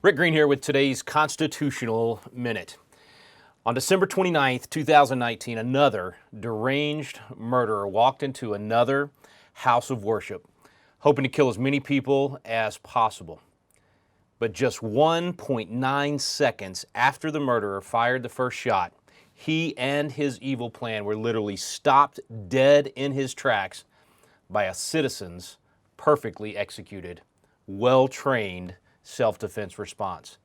Rick Green here with today's Constitutional Minute. On December 29th, 2019, another deranged murderer walked into another house of worship, hoping to kill as many people as possible. But just 1.9 seconds after the murderer fired the first shot, he and his evil plan were literally stopped dead in his tracks by a citizen's perfectly executed, well-trained self-defense response.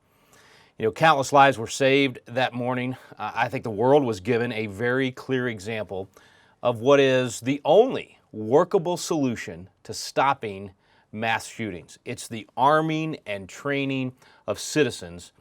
You know, countless lives were saved that morning. I think the world was given a very clear example of what is the only workable solution to stopping mass shootings. It's the arming and training of citizens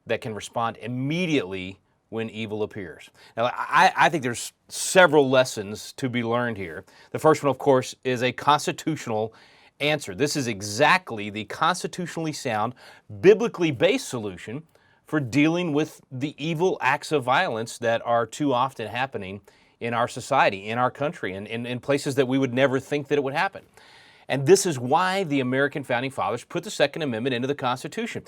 that can respond immediately when evil appears. Now, I think there's several lessons to be learned here. The first one, of course, is a constitutional answer. This is exactly the constitutionally sound, biblically based solution for dealing with the evil acts of violence that are too often happening in our society, in our country, and in places that we would never think that it would happen. And this is why the American founding fathers put the Second Amendment into the Constitution.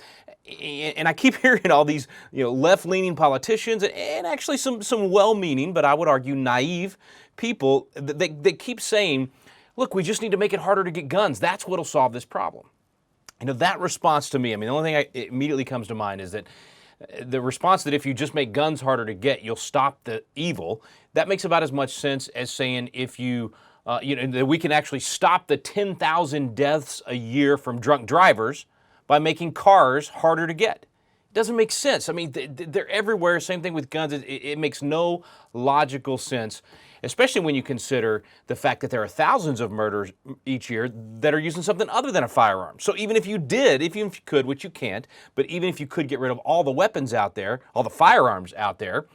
And I keep hearing all these, left-leaning politicians and actually some well-meaning, but I would argue naive people that keep saying, look, we just need to make it harder to get guns. That's what'll solve this problem. That response to me, the only thing that immediately comes to mind is that the response that if you just make guns harder to get, you'll stop the evil. That makes about as much sense as saying if that we can actually stop the 10,000 deaths a year from drunk drivers by making cars harder to get. It doesn't make sense. They're everywhere. Same thing with guns. It makes no logical sense, especially when you consider the fact that there are thousands of murders each year that are using something other than a firearm. So even if you could, which you can't, but even if you could get rid of all the weapons out there, all the firearms out there,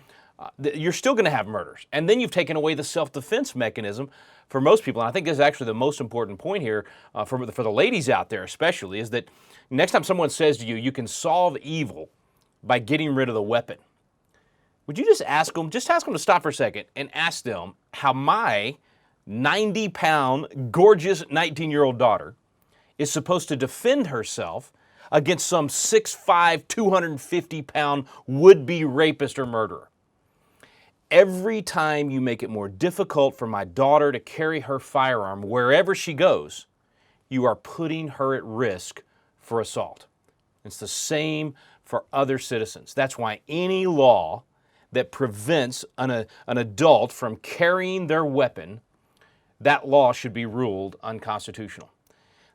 you're still going to have murders. And then you've taken away the self-defense mechanism for most people. And I think this is actually the most important point here for the ladies out there especially, is that next time someone says to you, you can solve evil by getting rid of the weapon, would you just ask them to stop for a second and ask them how my 90-pound, gorgeous 19-year-old daughter is supposed to defend herself against some 6'5", 250-pound would-be rapist or murderer? Every time you make it more difficult for my daughter to carry her firearm wherever she goes, you are putting her at risk for assault. It's the same for other citizens. That's why any law that prevents an adult from carrying their weapon, that law should be ruled unconstitutional.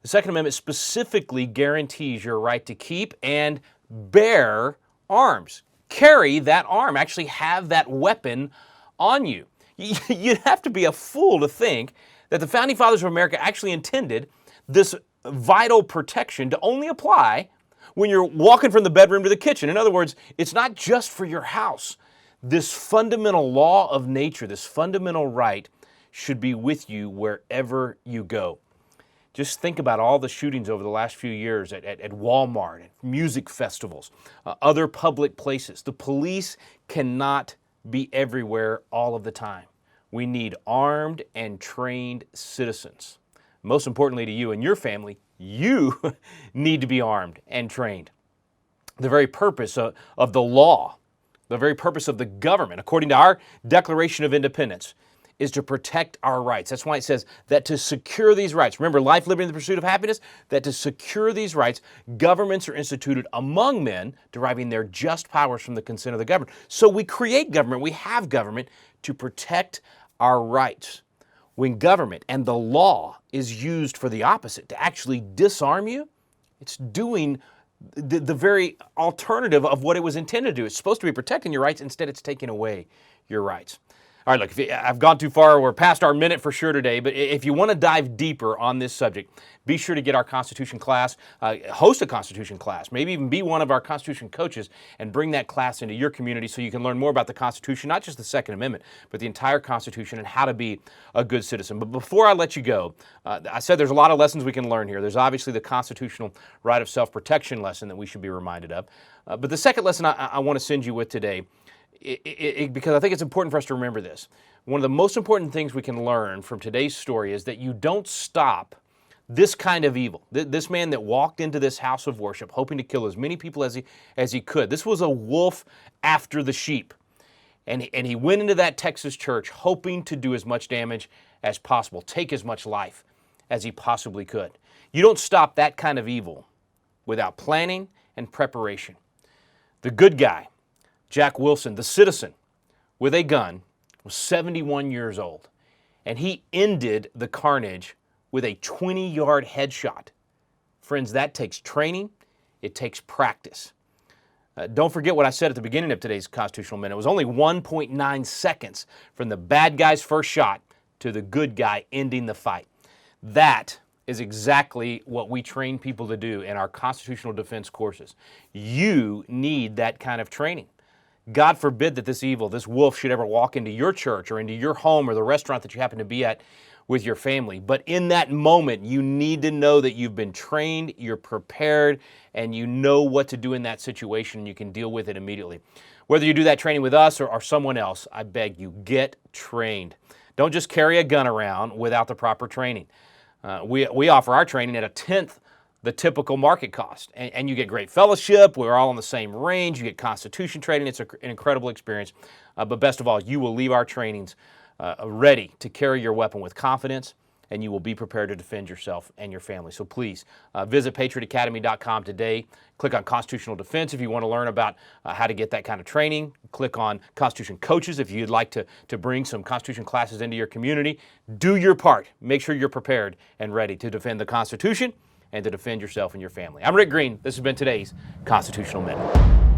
The Second Amendment specifically guarantees your right to keep and bear arms. Carry that arm, actually have that weapon on you. You'd have to be a fool to think that the Founding Fathers of America actually intended this vital protection to only apply when you're walking from the bedroom to the kitchen. In other words, it's not just for your house. This fundamental law of nature, this fundamental right, should be with you wherever you go. Just think about all the shootings over the last few years at Walmart, at music festivals, other public places. The police cannot be everywhere all of the time. We need armed and trained citizens. Most importantly to you and your family, you need to be armed and trained. The very purpose of the law, the very purpose of the government, according to our Declaration of Independence, is to protect our rights. That's why it says that to secure these rights, remember life, liberty, and the pursuit of happiness, that to secure these rights, governments are instituted among men, deriving their just powers from the consent of the governed. So we create government, we have government to protect our rights. When government and the law is used for the opposite, to actually disarm you, it's doing the very alternative of what it was intended to do. It's supposed to be protecting your rights, instead it's taking away your rights. All right, look, I've gone too far. We're past our minute for sure today, but if you want to dive deeper on this subject, be sure to get our Constitution class, host a Constitution class, maybe even be one of our Constitution coaches and bring that class into your community so you can learn more about the Constitution, not just the Second Amendment, but the entire Constitution and how to be a good citizen. But before I let you go, I said there's a lot of lessons we can learn here. There's obviously the constitutional right of self-protection lesson that we should be reminded of. But the second lesson I want to send you with today, because I think it's important for us to remember this. One of the most important things we can learn from today's story is that you don't stop this kind of evil. This man that walked into this house of worship hoping to kill as many people as he could. This was a wolf after the sheep. And he went into that Texas church hoping to do as much damage as possible, take as much life as he possibly could. You don't stop that kind of evil without planning and preparation. The good guy, Jack Wilson, the citizen with a gun, was 71 years old. And he ended the carnage with a 20-yard headshot. Friends, that takes training. It takes practice. Don't forget what I said at the beginning of today's Constitutional Minute. It was only 1.9 seconds from the bad guy's first shot to the good guy ending the fight. That is exactly what we train people to do in our constitutional defense courses. You need that kind of training. God forbid that this evil, this wolf, should ever walk into your church or into your home or the restaurant that you happen to be at with your family. But in that moment, you need to know that you've been trained, you're prepared, and you know what to do in that situation, and you can deal with it immediately. Whether you do that training with us or someone else, I beg you, get trained. Don't just carry a gun around without the proper training. We offer our training at 1/10 the typical market cost, and you get great fellowship. We're all on the same range. You get Constitution training. It's an incredible experience. But best of all, you will leave our trainings ready to carry your weapon with confidence, and you will be prepared to defend yourself and your family. So please visit patriotacademy.com today. Click on Constitutional Defense if you want to learn about how to get that kind of training. Click on Constitution Coaches if you'd like to bring some Constitution classes into your community. Do your part. Make sure you're prepared and ready to defend the Constitution and to defend yourself and your family. I'm Rick Green. This has been today's Constitutional Minute.